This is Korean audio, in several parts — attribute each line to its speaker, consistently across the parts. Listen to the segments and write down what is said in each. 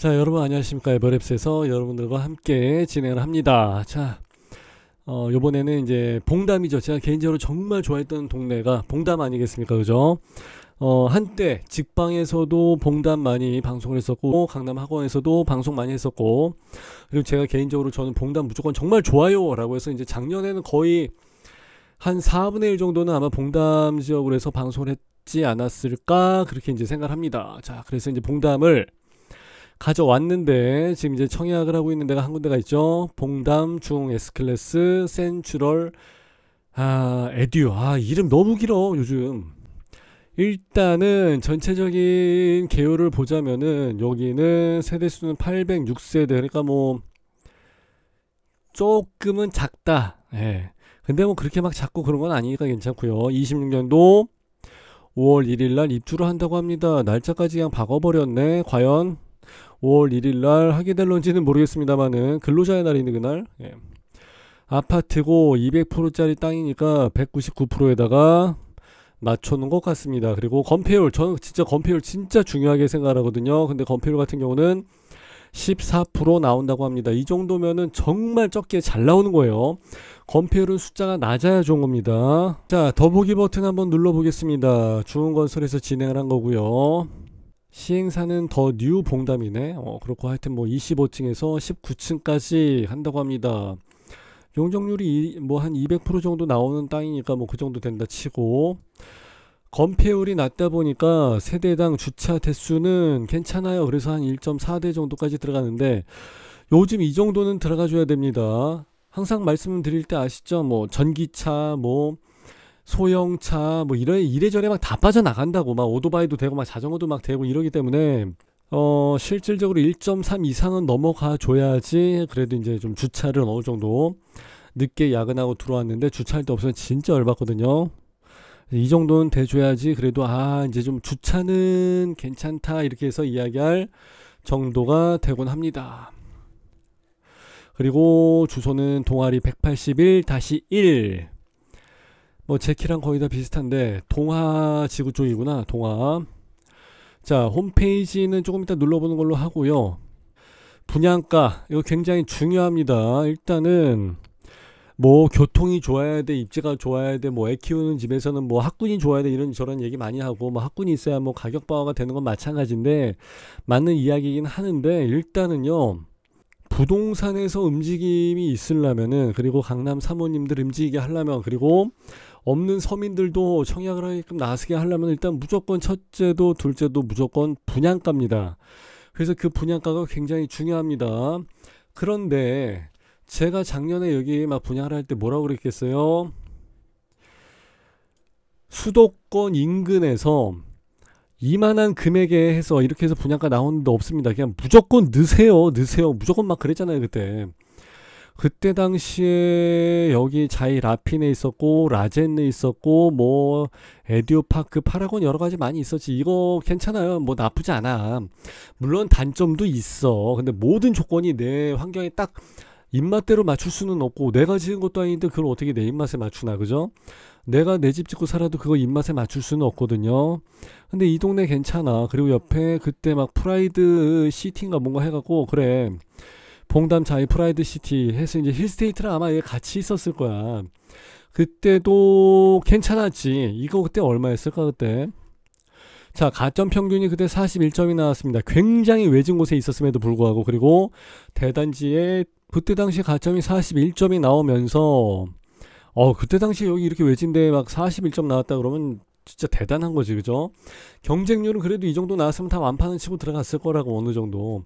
Speaker 1: 자, 여러분 안녕하십니까. 에버랩스에서 여러분들과 함께 진행을 합니다. 자, 요번에는 이제 봉담이죠. 제가 개인적으로 정말 좋아했던 동네가 봉담 아니겠습니까? 그죠? 한때 직방에서도 봉담 많이 방송을 했었고, 강남 학원에서도 방송 많이 했었고, 그리고 제가 개인적으로 저는 봉담 무조건 정말 좋아요 라고 해서 이제 작년에는 거의 한 4분의 1 정도는 아마 봉담 지역으로 해서 방송을 했지 않았을까, 그렇게 이제 생각을 합니다. 자, 그래서 이제 봉담을 가져왔는데, 지금 이제 청약을 하고 있는 데가 한 군데가 있죠. 봉담 중 S클래스 센츄럴 에듀. 이름 너무 길어 요즘. 일단은 전체적인 개요를 보자면은 여기는 세대수는 806세대, 그러니까 뭐 조금은 작다. 예. 근데 뭐 그렇게 막 작고 그런 건 아니니까 괜찮고요. 26년도 5월 1일날 입주를 한다고 합니다. 날짜까지 그냥 박아버렸네. 과연 5월 1일날 하게 될런지는 모르겠습니다만은 근로자의 날이니 그날. 예. 아파트고 200%짜리 땅이니까 199%에다가 맞춰놓은 것 같습니다. 그리고 건폐율, 저는 진짜 건폐율 진짜 중요하게 생각하거든요. 근데 건폐율 같은 경우는 14% 나온다고 합니다. 이 정도면은 정말 적게 잘 나오는 거예요. 건폐율은 숫자가 낮아야 좋은 겁니다. 자, 더보기 버튼 한번 눌러보겠습니다. 중흥건설에서 진행을 한 거고요. 시행사는 더 뉴 봉담이네. 그렇고 하여튼 뭐 25층에서 19층까지 한다고 합니다. 용적률이 뭐 한 200% 정도 나오는 땅이니까 뭐 그 정도 된다 치고, 건폐율이 낮다 보니까 세대당 주차 대수는 괜찮아요. 그래서 한 1.4대 정도까지 들어가는데 요즘 이 정도는 들어가 줘야 됩니다. 항상 말씀드릴 때 아시죠? 뭐 전기차, 뭐 소형차, 뭐 이래저래 막 다 빠져나간다고. 막 오토바이도 되고 막 자전거도 막 되고 이러기 때문에 실질적으로 1.3 이상은 넘어가 줘야지 그래도 이제 좀 주차를 어느 정도 늦게 야근하고 들어왔는데 주차할 데 없으면 진짜 열받거든요. 이 정도는 돼줘야지 그래도 이제 좀 주차는 괜찮다 이렇게 해서 이야기할 정도가 되곤 합니다. 그리고 주소는 동아리 181-1. 뭐 제 키랑 거의 다 비슷한데 동하 지구 쪽이구나. 동하. 자, 홈페이지는 조금 이따 눌러보는 걸로 하고요. 분양가 이거 굉장히 중요합니다. 일단은 뭐 교통이 좋아야 돼, 입지가 좋아야 돼, 뭐 애 키우는 집에서는 뭐 학군이 좋아야 돼, 이런 저런 얘기 많이 하고, 뭐 학군이 있어야 뭐 가격 방어가 되는 건 마찬가지인데 맞는 이야기이긴 하는데, 일단은요 부동산에서 움직임이 있으려면은, 그리고 강남 사모님들 움직이게 하려면, 그리고 없는 서민들도 청약을 하게끔 나서게 하려면 일단 무조건 첫째도 둘째도 무조건 분양가입니다. 그래서 그 분양가가 굉장히 중요합니다. 그런데 제가 작년에 여기 막 분양을 할 때 뭐라고 그랬겠어요? 수도권 인근에서 이만한 금액에 해서 이렇게 해서 분양가 나오는 데 없습니다. 그냥 무조건 넣으세요. 무조건 막 그랬잖아요, 그때. 그때 당시에 여기 자이 라핀에 있었고, 라젠에 있었고, 뭐 에듀파크, 파라곤 여러 가지 많이 있었지. 이거 괜찮아요. 뭐 나쁘지 않아. 물론 단점도 있어. 근데 모든 조건이 내 환경에 딱 입맛대로 맞출 수는 없고, 내가 지은 것도 아닌데 그걸 어떻게 내 입맛에 맞추나, 그죠? 내가 내 집 짓고 살아도 그거 입맛에 맞출 수는 없거든요. 근데 이 동네 괜찮아. 그리고 옆에 그때 막 프라이드 시티인가 뭔가 해갖고, 그래, 봉담 자이 프라이드 시티 해서 이제 힐스테이트랑 아마 얘 같이 있었을 거야. 그때도 괜찮았지. 이거 그때 얼마였을까 그때? 자, 가점 평균이 그때 41점이 나왔습니다. 굉장히 외진 곳에 있었음에도 불구하고. 그리고 대단지에 그때 당시 가점이 41점이 나오면서 그때 당시 여기 이렇게 외진데 막 41점 나왔다 그러면 진짜 대단한 거지, 그죠? 경쟁률은 그래도 이 정도 나왔으면 다 완판은 치고 들어갔을 거라고, 어느 정도.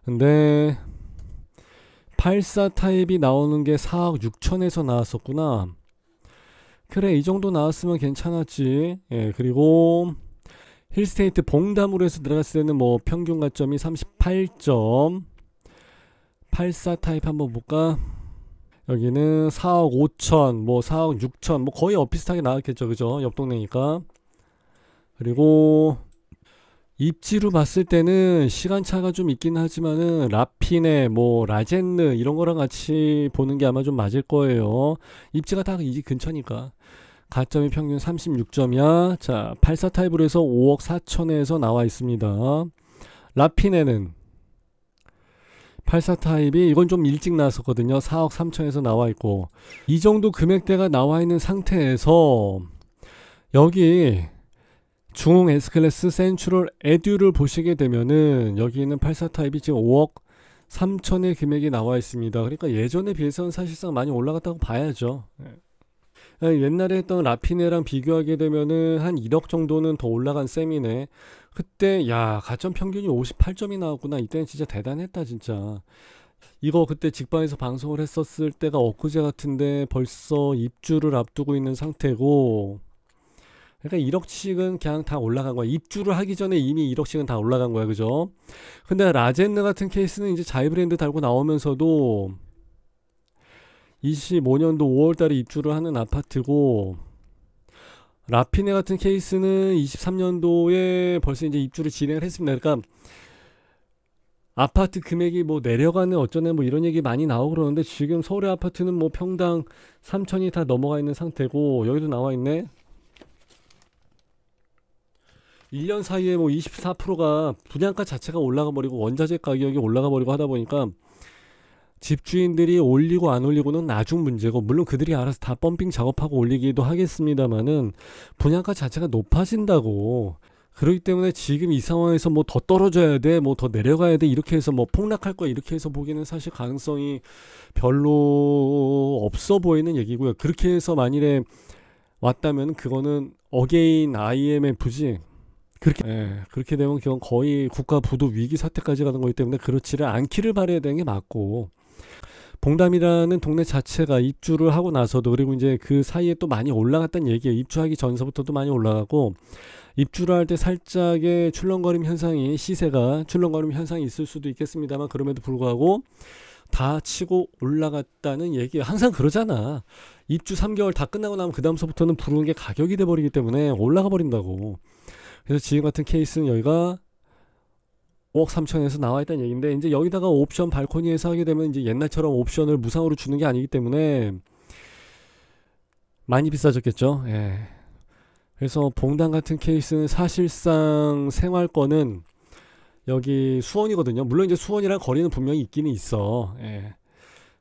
Speaker 1: 근데 84 타입이 나오는 게 4억 6천에서 나왔었구나. 그래, 이 정도 나왔으면 괜찮았지. 예, 그리고 힐스테이트 봉담으로 해서 들어갔을 때는 뭐 평균 가점이 38점. 84 타입 한번 볼까? 여기는 4억 5천, 뭐 4억 6천, 뭐 거의 비슷하게 나왔겠죠, 그죠? 옆 동네니까. 그리고 입지로 봤을 때는 시간차가 좀 있긴 하지만은 라피네, 뭐 라젠느 이런 거랑 같이 보는 게 아마 좀 맞을 거예요. 입지가 다 이 근처니까. 가점이 평균 36점이야. 자, 84 타입으로 해서 5억 4천에서 나와 있습니다. 라피네는 84 타입이 이건 좀 일찍 나왔었거든요. 4억 3천에서 나와 있고, 이 정도 금액대가 나와 있는 상태에서 여기 중흥 S클래스 센츄럴 에듀를 보시게 되면은 여기 있는 84 타입이 지금 5억 3천의 금액이 나와 있습니다. 그러니까 예전에 비해서는 사실상 많이 올라갔다고 봐야죠. 옛날에 했던 라피네랑 비교하게 되면은 한 1억 정도는 더 올라간 셈이네. 그때 야 가점 평균이 58점이 나왔구나. 이때는 진짜 대단했다 진짜. 이거 그때 직방에서 방송을 했었을 때가 엊그제 같은데 벌써 입주를 앞두고 있는 상태고, 그러니까 1억씩은 그냥 다 올라간 거야. 입주를 하기 전에 이미 1억씩은 다 올라간 거야. 그죠? 근데 라젠느 같은 케이스는 이제 자이브랜드 달고 나오면서도 25년도 5월달에 입주를 하는 아파트고, 라피네 같은 케이스는 23년도에 벌써 이제 입주를 진행을 했습니다. 그러니까 아파트 금액이 뭐 내려가는 어쩌네 뭐 이런 얘기 많이 나오고 그러는데, 지금 서울의 아파트는 뭐 평당 3천이 다 넘어가 있는 상태고, 여기도 나와 있네. 1년 사이에 뭐 24%가 분양가 자체가 올라가 버리고 원자재 가격이 올라가 버리고 하다 보니까 집주인들이 올리고 안 올리고는 나중 문제고, 물론 그들이 알아서 다 펌핑 작업하고 올리기도 하겠습니다만은 분양가 자체가 높아진다고. 그렇기 때문에 지금 이 상황에서 뭐 더 떨어져야 돼, 뭐 더 내려가야 돼, 이렇게 해서 뭐 폭락할 거야, 이렇게 해서 보기는 사실 가능성이 별로 없어 보이는 얘기고요. 그렇게 해서 만일에 왔다면 그거는 어게인 IMF지. 그렇게 되면 그건 거의 국가 부도 위기 사태까지 가는 거기 때문에 그렇지를 않기를 바라야 되는 게 맞고, 봉담이라는 동네 자체가 입주를 하고 나서도, 그리고 이제 그 사이에 또 많이 올라갔다는 얘기예요. 입주하기 전서부터도 많이 올라가고, 입주를 할 때 살짝의 출렁거림 현상이, 시세가 출렁거림 현상이 있을 수도 있겠습니다만, 그럼에도 불구하고 다 치고 올라갔다는 얘기예요. 항상 그러잖아. 입주 3개월 다 끝나고 나면 그 다음서부터는 부르는 게 가격이 돼버리기 때문에 올라가 버린다고. 그래서 지금 같은 케이스는 여기가 5억 3천에서 나와 있다는 얘기인데, 이제 여기다가 옵션 발코니에서 하게 되면 이제 옛날처럼 옵션을 무상으로 주는 게 아니기 때문에 많이 비싸졌겠죠. 예. 그래서 봉담 같은 케이스는 사실상 생활권은 여기 수원이거든요. 물론 이제 수원이랑 거리는 분명히 있기는 있어. 예.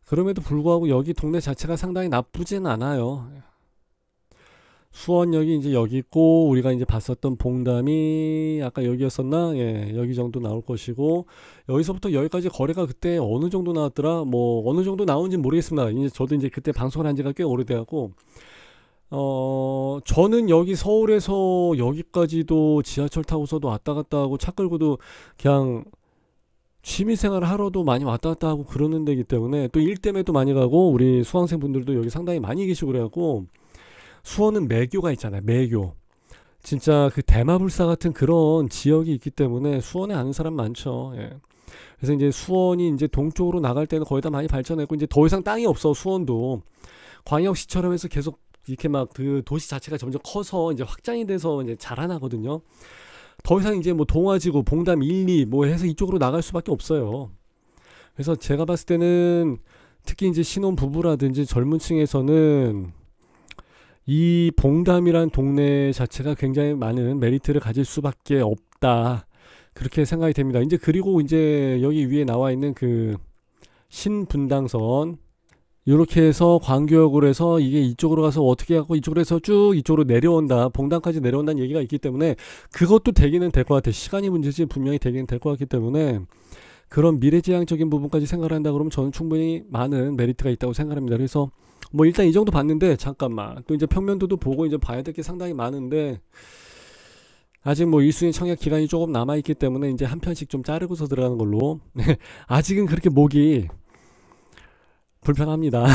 Speaker 1: 그럼에도 불구하고 여기 동네 자체가 상당히 나쁘진 않아요. 수원역이 이제 여기 있고, 우리가 이제 봤었던 봉담이 아까 여기였었나? 예, 여기 정도 나올 것이고, 여기서부터 여기까지 거리가 그때 어느 정도 나왔더라? 뭐 어느 정도 나온지 모르겠습니다. 이제 저도 이제 그때 방송을 한 지가 꽤 오래돼갖고, 저는 여기 서울에서 여기까지도 지하철 타고서도 왔다 갔다 하고 차 끌고도 그냥 취미생활 하러도 많이 왔다 갔다 하고 그러는 데이기 때문에, 또 일 때문에도 많이 가고, 우리 수강생분들도 여기 상당히 많이 계시고 그래갖고, 수원은 매교가 있잖아요. 매교. 진짜 그 대마불사 같은 그런 지역이 있기 때문에 수원에 아는 사람 많죠. 예. 그래서 이제 수원이 이제 동쪽으로 나갈 때는 거의 다 많이 발전했고, 이제 더 이상 땅이 없어. 수원도 광역시처럼 해서 계속 이렇게 막 그 도시 자체가 점점 커서 이제 확장이 돼서 이제 자라나거든요. 더 이상 이제 뭐 동아지구, 봉담 1, 2 뭐 해서 이쪽으로 나갈 수밖에 없어요. 그래서 제가 봤을 때는 특히 이제 신혼 부부라든지 젊은 층에서는 이 봉담이란 동네 자체가 굉장히 많은 메리트를 가질 수밖에 없다, 그렇게 생각이 됩니다. 이제 그리고 이제 여기 위에 나와 있는 그 신분당선, 이렇게 해서 광교역으로 해서 이게 이쪽으로 가서 어떻게 하고 이쪽으로 해서 쭉 이쪽으로 내려온다, 봉담까지 내려온다는 얘기가 있기 때문에 그것도 되기는 될 것 같아요. 시간이 문제지 분명히 되기는 될 것 같기 때문에 그런 미래지향적인 부분까지 생각을 한다 그러면 저는 충분히 많은 메리트가 있다고 생각합니다. 그래서 뭐 일단 이 정도 봤는데, 잠깐만 또 이제 평면도도 보고 이제 봐야 될 게 상당히 많은데, 아직 뭐 1순위 청약 기간이 조금 남아있기 때문에 이제 한 편씩 좀 자르고서 들어가는 걸로. 아직은 그렇게 목이 불편합니다.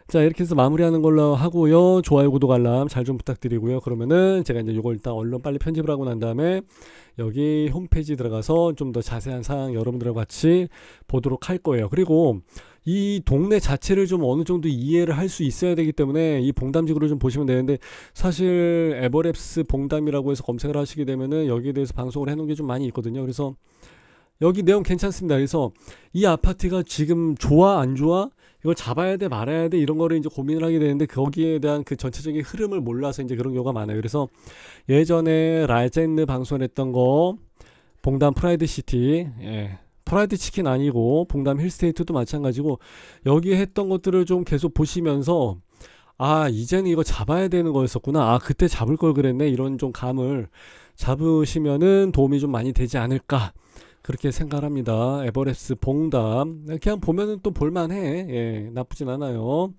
Speaker 1: 자, 이렇게 해서 마무리하는 걸로 하고요. 좋아요, 구독, 알람 잘 좀 부탁드리고요. 그러면은 제가 이제 이걸 일단 얼른 빨리 편집을 하고 난 다음에 여기 홈페이지 들어가서 좀 더 자세한 사항 여러분들하고 같이 보도록 할 거예요. 그리고 이 동네 자체를 좀 어느 정도 이해를 할 수 있어야 되기 때문에 이 봉담지구를 좀 보시면 되는데, 사실 에버랩스 봉담이라고 해서 검색을 하시게 되면은 여기에 대해서 방송을 해놓은 게 좀 많이 있거든요. 그래서 여기 내용 괜찮습니다. 그래서 이 아파트가 지금 좋아 안 좋아, 이걸 잡아야 돼 말아야 돼, 이런 거를 이제 고민을 하게 되는데, 거기에 대한 그 전체적인 흐름을 몰라서 이제 그런 경우가 많아요. 그래서 예전에 라젠느 방송을 했던 거 봉담 프라이드시티, 예. 프라이드 치킨 아니고 봉담 힐스테이트도 마찬가지고 여기 했던 것들을 좀 계속 보시면서 아 이제는 이거 잡아야 되는 거였었구나, 아 그때 잡을 걸 그랬네, 이런 좀 감을 잡으시면은 도움이 좀 많이 되지 않을까 그렇게 생각합니다. 에버랩스 봉담 그냥 보면은 또 볼만해. 예, 나쁘진 않아요.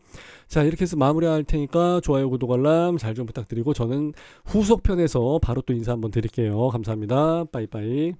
Speaker 1: 자 이렇게 해서 마무리할 테니까 좋아요 구독 알람 잘 좀 부탁드리고 저는 후속편에서 바로 또 인사 한번 드릴게요. 감사합니다. 빠이빠이.